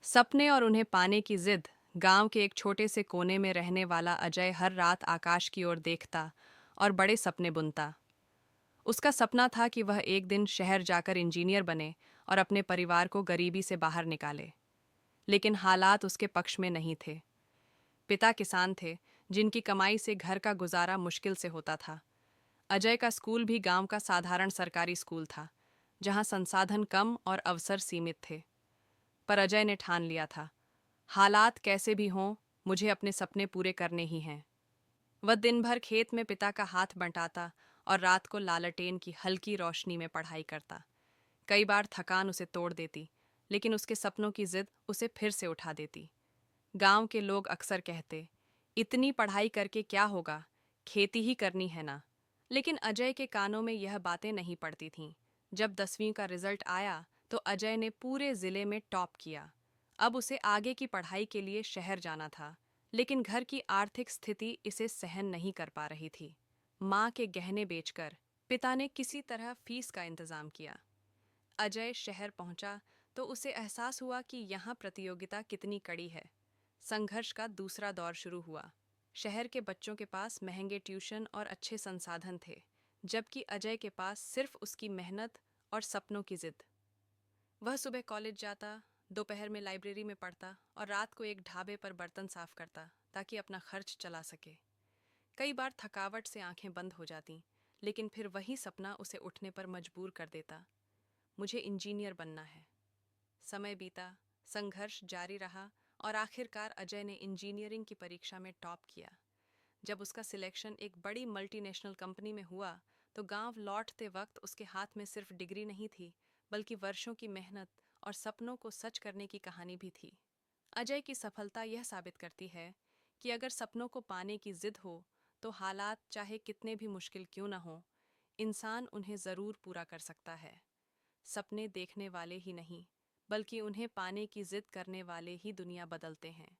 सपने और उन्हें पाने की जिद। गांव के एक छोटे से कोने में रहने वाला अजय हर रात आकाश की ओर देखता और बड़े सपने बुनता। उसका सपना था कि वह एक दिन शहर जाकर इंजीनियर बने और अपने परिवार को गरीबी से बाहर निकाले। लेकिन हालात उसके पक्ष में नहीं थे। पिता किसान थे, जिनकी कमाई से घर का गुजारा मुश्किल से होता था। अजय का स्कूल भी गांव का साधारण सरकारी स्कूल था, जहां संसाधन कम और अवसर सीमित थे। पर अजय ने ठान लिया था, हालात कैसे भी हों, मुझे अपने सपने पूरे करने ही हैं। वह दिन भर खेत में पिता का हाथ बंटाता और रात को लालटेन की हल्की रोशनी में पढ़ाई करता। कई बार थकान उसे तोड़ देती, लेकिन उसके सपनों की जिद उसे फिर से उठा देती। गांव के लोग अक्सर कहते, इतनी पढ़ाई करके क्या होगा, खेती ही करनी है ना। लेकिन अजय के कानों में यह बातें नहीं पड़ती थीं। जब 10वीं का रिजल्ट आया तो अजय ने पूरे जिले में टॉप किया। अब उसे आगे की पढ़ाई के लिए शहर जाना था, लेकिन घर की आर्थिक स्थिति इसे सहन नहीं कर पा रही थी। माँ के गहने बेचकर पिता ने किसी तरह फीस का इंतजाम किया। अजय शहर पहुंचा तो उसे एहसास हुआ कि यहाँ प्रतियोगिता कितनी कड़ी है। संघर्ष का दूसरा दौर शुरू हुआ। शहर के बच्चों के पास महंगे ट्यूशन और अच्छे संसाधन थे, जबकि अजय के पास सिर्फ उसकी मेहनत और सपनों की जिद। वह सुबह कॉलेज जाता, दोपहर में लाइब्रेरी में पढ़ता और रात को एक ढाबे पर बर्तन साफ करता ताकि अपना खर्च चला सके। कई बार थकावट से आंखें बंद हो जातीं, लेकिन फिर वही सपना उसे उठने पर मजबूर कर देता। मुझे इंजीनियर बनना है। समय बीता, संघर्ष जारी रहा और आखिरकार अजय ने इंजीनियरिंग की परीक्षा में टॉप किया। जब उसका सिलेक्शन एक बड़ी मल्टीनेशनल कंपनी में हुआ, तो गांव लौटते वक्त उसके हाथ में सिर्फ डिग्री नहीं थी, बल्कि वर्षों की मेहनत और सपनों को सच करने की कहानी भी थी। अजय की सफलता यह साबित करती है कि अगर सपनों को पाने की जिद हो, तो हालात चाहे कितने भी मुश्किल क्यों न हो, इंसान उन्हें ज़रूर पूरा कर सकता है। सपने देखने वाले ही नहीं, बल्कि उन्हें पाने की जिद करने वाले ही दुनिया बदलते हैं।